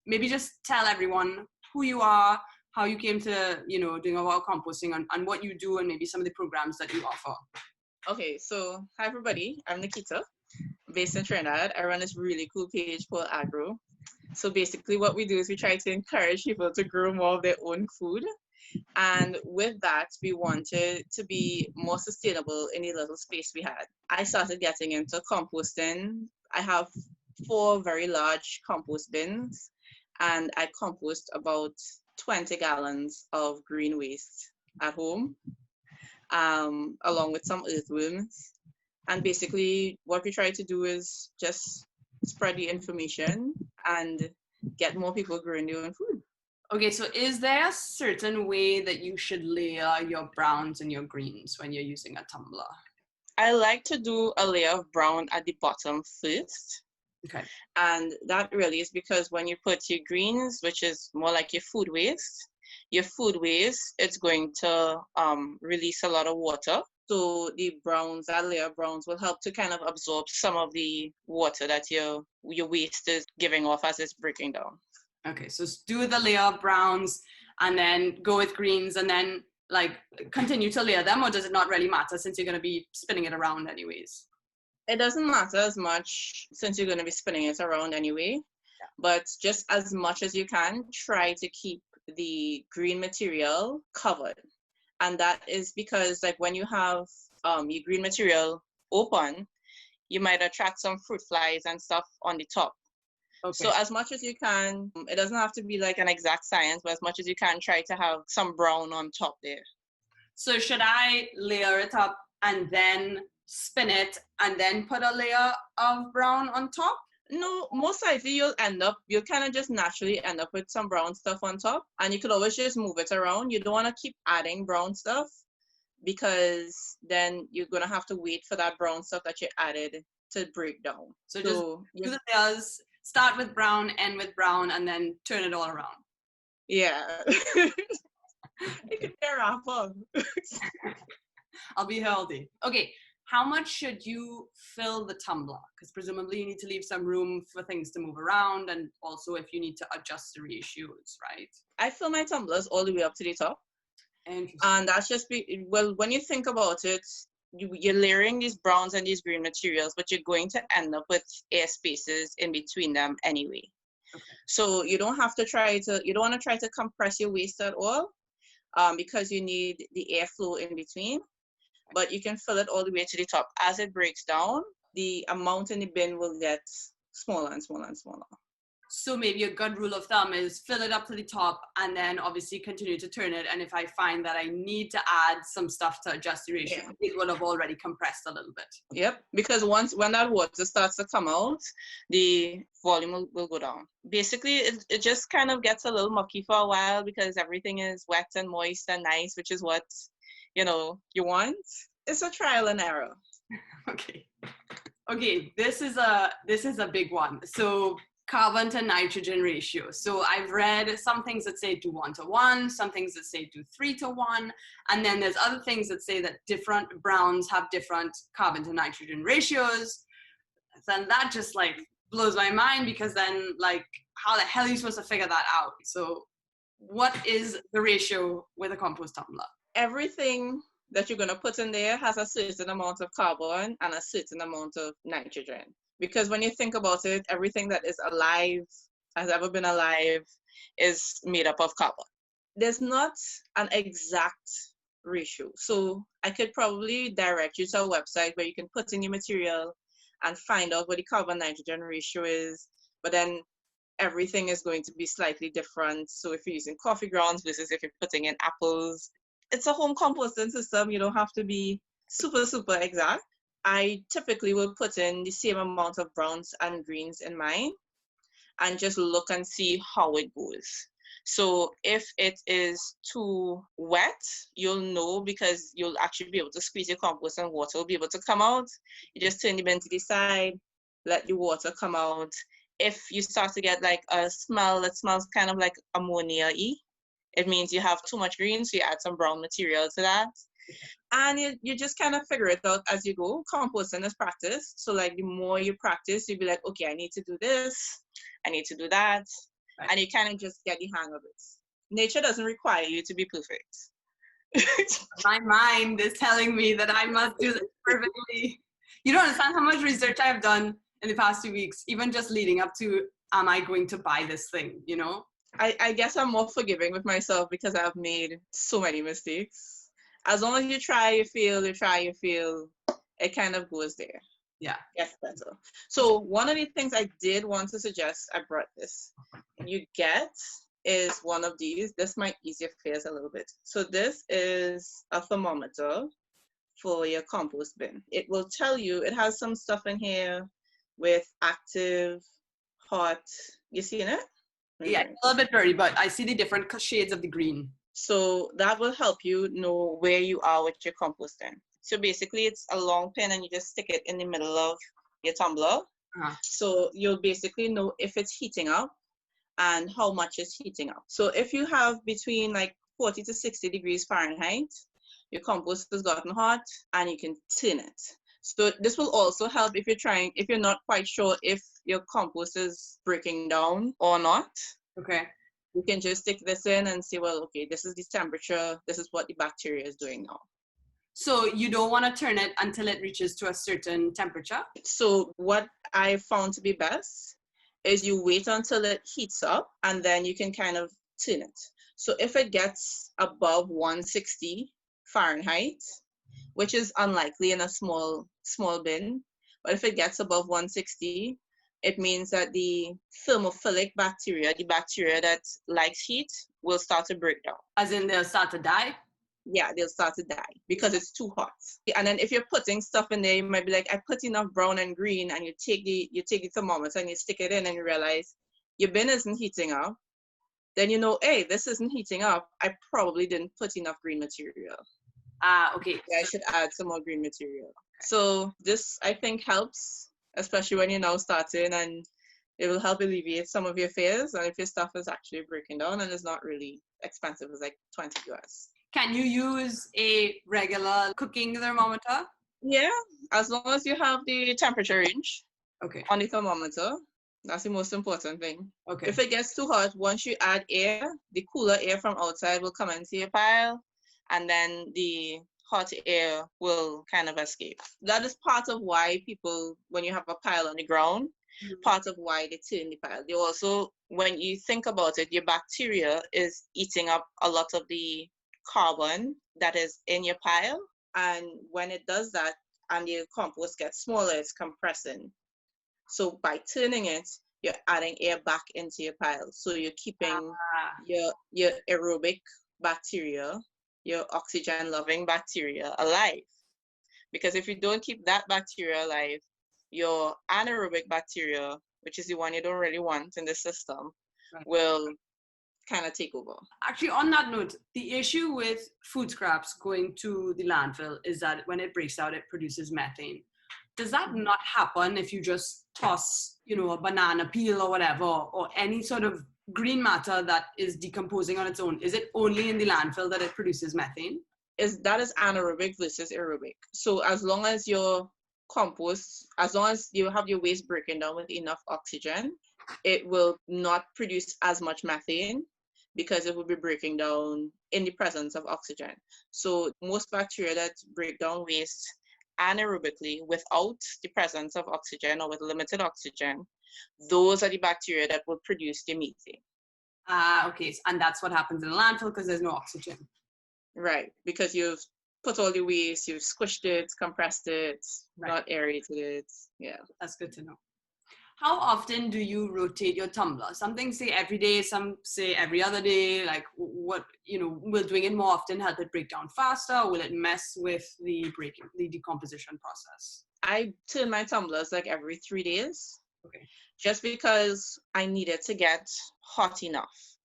maybe just tell everyone who you are, how you came to, doing about composting and what you do and maybe some of the programs that you offer. Okay, so hi everybody, I'm Nikita, based in Trinidad. I run this really cool page called Agro. So basically what we do is we try to encourage people to grow more of their own food. And with that, we wanted to be more sustainable in the little space we had. I started getting into composting. I have 4 very large compost bins, and I compost about 20 gallons of green waste at home, along with some earthworms. And basically what we try to do is just spread the information and get more people growing their own food. Okay, so is there a certain way that you should layer your browns and your greens when you're using a tumbler? I like to do a layer of brown at the bottom first. Okay. And that really is because when you put your greens, which is more like your food waste, it's going to release a lot of water. So the browns, that layer of browns will help to kind of absorb some of the water that your waste is giving off as it's breaking down. Okay, so do the layer of browns and then go with greens and then continue to layer them, or does it not really matter since you're going to be spinning it around anyways? It doesn't matter as much since you're going to be spinning it around anyway, but just as much as you can, try to keep the green material covered. And that is because when you have your green material open, you might attract some fruit flies and stuff on the top. Okay. So as much as you can, it doesn't have to be like an exact science, but as much as you can, try to have some brown on top there. So should I layer it up and then spin it and then put a layer of brown on top? No, most likely you'll kind of just naturally end up with some brown stuff on top, and you could always just move it around. You don't want to keep adding brown stuff because then you're going to have to wait for that brown stuff that you added to break down. So just do the layers, start with brown, end with brown, and then turn it all around. Yeah. It could be a rapper. I'll be healthy. Okay, how much should you fill the tumbler? Because presumably you need to leave some room for things to move around, and also if you need to adjust the ratios, right? I fill my tumblers all the way up to the top. Interesting. And that's just, when you think about it, you're layering these browns and these green materials, but you're going to end up with air spaces in between them anyway. Okay. So you don't want to try to compress your waste at all, because you need the airflow in between, but you can fill it all the way to the top. As it breaks down, the amount in the bin will get smaller and smaller and smaller. So maybe a good rule of thumb is fill it up to the top and then obviously continue to turn it. And if I find that I need to add some stuff to adjust the ratio, it will have already compressed a little bit. Yep, because when that water starts to come out, the volume will go down. Basically, it just kind of gets a little mucky for a while because everything is wet and moist and nice, which is what, you want. It's a trial and error. Okay, this is a big one. So carbon to nitrogen ratio. So I've read some things that say do 1-to-1, some things that say do 3-to-1, and then there's other things that say that different browns have different carbon to nitrogen ratios. Then that just blows my mind, because then how the hell are you supposed to figure that out? So what is the ratio with a compost tumbler? Everything that you're going to put in there has a certain amount of carbon and a certain amount of nitrogen. Because when you think about it, everything that is alive, has ever been alive, is made up of carbon. There's not an exact ratio. So I could probably direct you to a website where you can put in your material and find out what the carbon-nitrogen ratio is. But then everything is going to be slightly different. So if you're using coffee grounds versus if you're putting in apples, it's a home composting system. You don't have to be super, super exact. I typically will put in the same amount of browns and greens in mine and just look and see how it goes. So if it is too wet, you'll know, because you'll actually be able to squeeze your compost and water will be able to come out. You just turn the bin to the side, let the water come out. If you start to get a smell that smells kind of like ammonia-y, it means you have too much green, so you add some brown material to that. And you just kind of figure it out as you go. Composting is practice. So the more you practice, you'll be like, okay, I need to do this, I need to do that. Right. and you kind of just get the hang of it. Nature doesn't require you to be perfect. My mind is telling me that I must do this perfectly. You don't understand how much research I've done in the past 2 weeks, even just leading up to, am I going to buy this thing, you know? I guess I'm more forgiving with myself because I've made so many mistakes. As long as you try, you fail, you try, you fail, it kind of goes there. Yeah. Gets better. So one of the things I did want to suggest, I brought this, you get is one of these. This might ease your fears a little bit. So this is a thermometer for your compost bin. It will tell you, it has some stuff in here with active, hot, you seeing it? Yeah, it's a little bit blurry, but I see the different shades of the green. So that will help you know where you are with your composting. So basically it's a long pin and you just stick it in the middle of your tumbler. So you'll basically know if it's heating up and how much it's heating up. So if you have between like 40 to 60 degrees Fahrenheit, your compost has gotten hot and you can tin it. So this will also help if you're not quite sure if your compost is breaking down or not. Okay. You can just stick this in and say, well, okay, this is the temperature. This is what the bacteria is doing now. So you don't want to turn it until it reaches to a certain temperature? So what I found to be best is you wait until it heats up and then you can kind of tin it. So if it gets above 160 Fahrenheit, which is unlikely in a small bin, but if it gets above 160, it means that the thermophilic bacteria, the bacteria that likes heat, will start to break down. As in they'll start to die? Yeah, they'll start to die because it's too hot. And then if you're putting stuff in there, you might be like, I put enough brown and green, and you take the thermometer and you stick it in and you realize your bin isn't heating up. Then you know, hey, this isn't heating up. I probably didn't put enough green material. Okay. Yeah, I should add some more green material. So this, I think, helps, especially when you're now starting, and it will help alleviate some of your fears. And if your stuff is actually breaking down and it's not really expensive, it's like 20 US. Can you use a regular cooking thermometer? Yeah, as long as you have the temperature range on the thermometer. That's the most important thing. Okay. If it gets too hot, once you add air, the cooler air from outside will come into your pile, and then the hot air will kind of escape. That is part of why people, when you have a pile on the ground, part of why they turn the pile. They also, when you think about it, your bacteria is eating up a lot of the carbon that is in your pile. And when it does that and your compost gets smaller, it's compressing. So by turning it, you're adding air back into your pile. So you're keeping your aerobic bacteria, your oxygen-loving bacteria alive. Because if you don't keep that bacteria alive, your anaerobic bacteria, which is the one you don't really want in the system, will kind of take over. Actually, on that note, the issue with food scraps going to the landfill is that when it breaks out, it produces methane. Does that not happen if you just toss, a banana peel or whatever, or any sort of green matter that is decomposing on its own? Is it only in the landfill that it produces methane? That is anaerobic versus aerobic. So as long as your compost, as long as you have your waste breaking down with enough oxygen, it will not produce as much methane because it will be breaking down in the presence of oxygen. So most bacteria that break down waste anaerobically without the presence of oxygen or with limited oxygen, those are the bacteria that will produce the methane. Okay. And that's what happens in a landfill because there's no oxygen. Right, because you've put all the waste, you've squished it, compressed it, not aerated it. Yeah. That's good to know. How often do you rotate your tumbler? Some things say every day, some say every other day. Like what, will doing it more often help it break down faster, or will it mess with the decomposition process? I turn my tumblers like every 3 days. Okay. Just because I need it to get hot enough.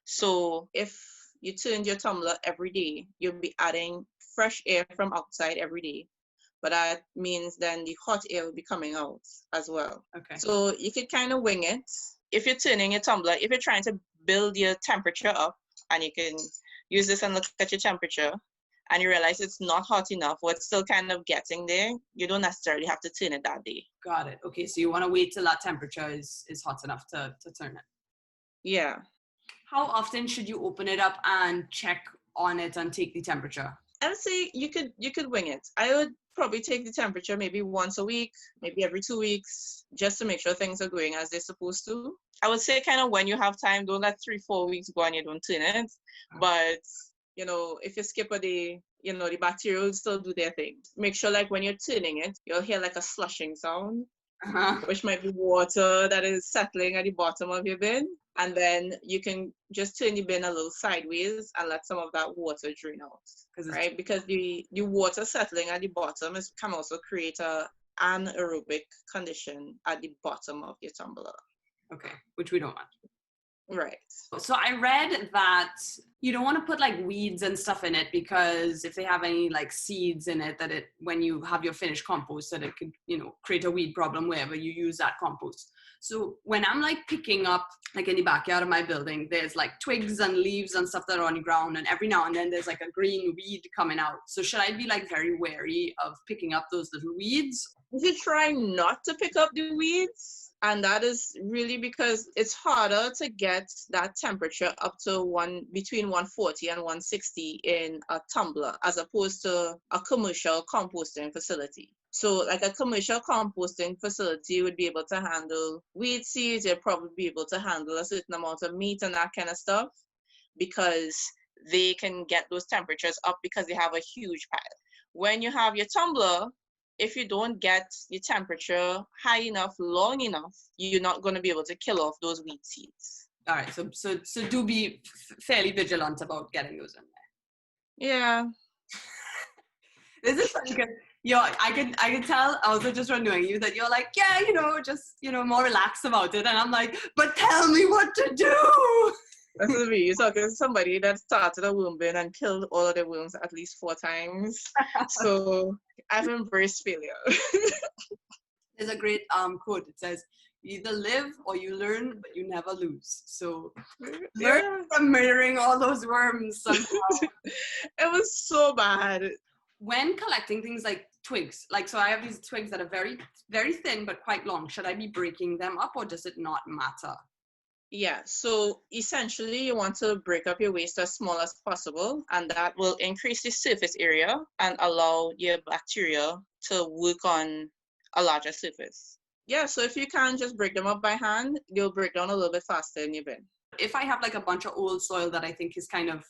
So if you turn your tumbler every day, you'll be adding fresh air from outside every day. But that means then the hot air will be coming out as well. Okay. So you could kind of wing it. If you're turning your tumbler, if you're trying to build your temperature up, and you can use this and look at your temperature, and you realize it's not hot enough, or it's still kind of getting there, you don't necessarily have to turn it that day. Got it. Okay, so you want to wait till that temperature is hot enough to turn it. Yeah. How often should you open it up and check on it and take the temperature? I would say you could wing it. I would probably take the temperature maybe once a week, maybe every 2 weeks, just to make sure things are going as they're supposed to. I would say kind of when you have time, don't let 3-4 weeks go and you don't turn it. But if you skip a day, the bacteria will still do their thing. Make sure like when you're turning it, you'll hear like a slushing sound, which might be water that is settling at the bottom of your bin. And then you can just turn the bin a little sideways and let some of that water drain out, right? Because the water settling at the bottom can also create a anaerobic condition at the bottom of your tumbler. Okay, which we don't want. Right. So I read that you don't want to put like weeds and stuff in it because if they have any like seeds in it, when you have your finished compost, that it could, create a weed problem wherever you use that compost. So when I'm like picking up, like in the backyard of my building, there's like twigs and leaves and stuff that are on the ground, and every now and then there's like a green weed coming out. So should I be like very wary of picking up those little weeds? You should try not to pick up the weeds. And that is really because it's harder to get that temperature up to between 140 and 160 in a tumbler as opposed to a commercial composting facility. So like a commercial composting facility would be able to handle weed seeds, they'd probably be able to handle a certain amount of meat and that kind of stuff because they can get those temperatures up because they have a huge pile. When you have your tumbler, if you don't get your temperature high enough, long enough, you're not going to be able to kill off those weed seeds. All right, so do be fairly vigilant about getting those in there. Yeah. This is funny because I can tell also just from knowing you that you're like, yeah, just more relaxed about it, and I'm like, but tell me what to do. That's what me. You're talking to somebody that started a worm bin and killed all of the worms at least 4 times. So I've embraced failure. There's a great quote. It says, "You either live or you learn, but you never lose." So learn from murdering all those worms somehow. It was so bad. When collecting things like twigs, so I have these twigs that are very, very thin but quite long. Should I be breaking them up or does it not matter? Yeah, so essentially you want to break up your waste as small as possible, and that will increase the surface area and allow your bacteria to work on a larger surface. Yeah, so if you can just break them up by hand, they'll break down a little bit faster in your bin. If I have like a bunch of old soil that I think is kind of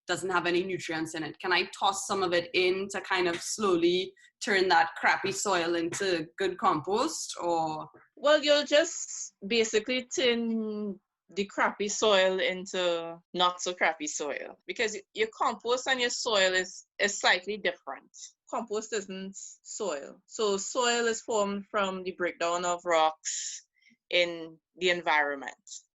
doesn't have any nutrients in it, can I toss some of it in to kind of slowly turn that crappy soil into good compost? Or well, you'll just basically turn the crappy soil into not so crappy soil because your compost and your soil is slightly different. Compost isn't soil. So soil is formed from the breakdown of rocks in the environment.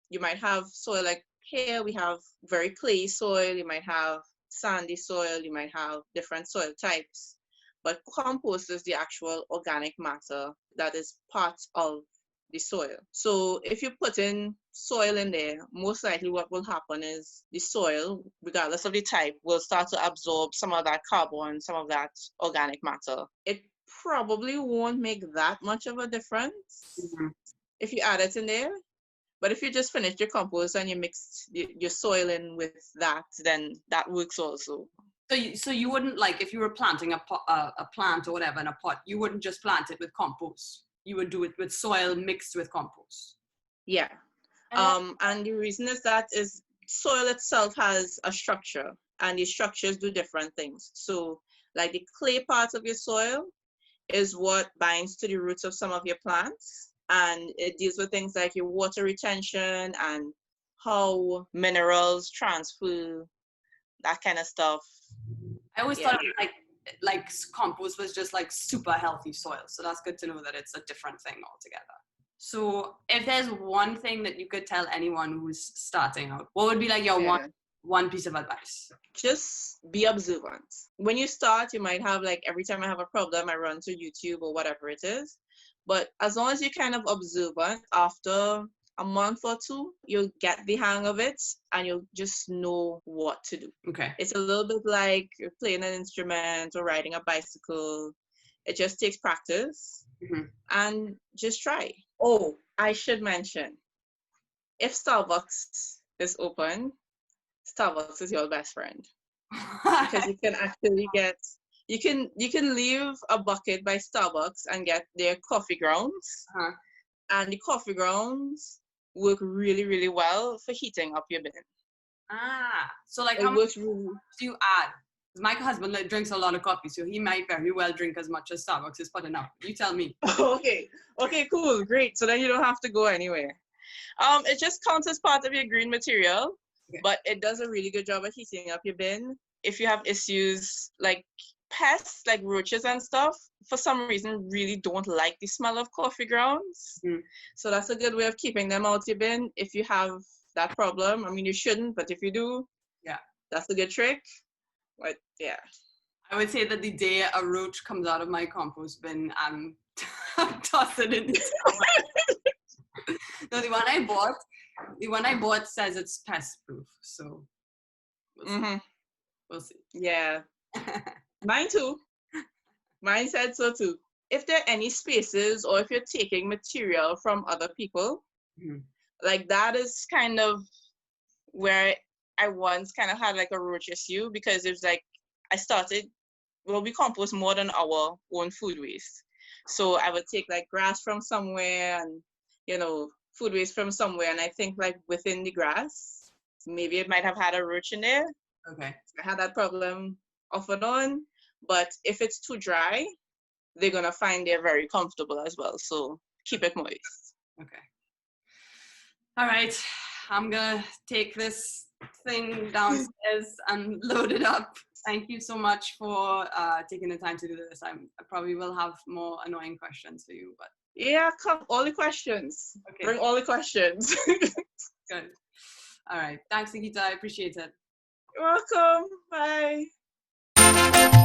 You might have soil like here we have very clay soil, you might have sandy soil, you might have different soil types. But compost is the actual organic matter that is part of the soil. So if you put in soil in there, most likely what will happen is the soil, regardless of the type, will start to absorb some of that carbon, some of that organic matter. It probably won't make that much of a difference if you add it in there. But if you just finished your compost and you mixed your soil in with that, then that works also. So you wouldn't, like, if you were planting a plant or whatever in a pot, you wouldn't just plant it with compost. You would do it with soil mixed with compost. Yeah. And the reason is that is soil itself has a structure, and the structures do different things. So like the clay part of your soil is what binds to the roots of some of your plants. And it deals with things like your water retention and how minerals transfer, that kind of stuff. I always thought like compost was just like super healthy soil. So that's good to know that it's a different thing altogether. So if there's one thing that you could tell anyone who's starting out, what would be like your one piece of advice? Just be observant. When you start, you might have like, every time I have a problem, I run to YouTube or whatever it is. But as long as you're kind of observant, after a month or 2, you'll get the hang of it and you'll just know what to do. Okay. It's a little bit like playing an instrument or riding a bicycle. It just takes practice and just try. Oh, I should mention, if Starbucks is open, Starbucks is your best friend, because you can actually get, you can leave a bucket by Starbucks and get their coffee grounds, Uh-huh. and the coffee grounds work really, really well for heating up your bin. So like, It how much works really. do you add? Because my husband drinks a lot of coffee, so he might very well drink as much as Starbucks is putting out. You tell me. Okay, cool, great. So then you don't have to go anywhere. It just counts as part of your green material, Okay. but it does a really good job at heating up your bin. If you have issues like pests, like roaches and stuff, for some reason really don't like the smell of coffee grounds. Mm. So that's a good way of keeping them out your bin if you have that problem. I mean, you shouldn't, but if you do, Yeah, that's a good trick. But yeah. I would say that the day a roach comes out of my compost bin, I'm tossing it into No, the one I bought says it's pest proof, so we'll see. Yeah. Mine too. Mine said so too. If there are any spaces or if you're taking material from other people, like that is kind of where I once kind of had like a roach issue, because it was like we compost more than our own food waste. So I would take like grass from somewhere and, food waste from somewhere. And I think like within the grass, maybe it might have had a roach in there. Okay. I had that problem off and on. But if it's too dry, they're going to find they're very comfortable as well. So keep it moist. Okay. All right. I'm going to take this thing downstairs and load it up. Thank you so much for taking the time to do this. I probably will have more annoying questions for you, but yeah, come, all the questions. Okay. Bring all the questions. Good. All right. Thanks, Nikita. I appreciate it. You're welcome. Bye.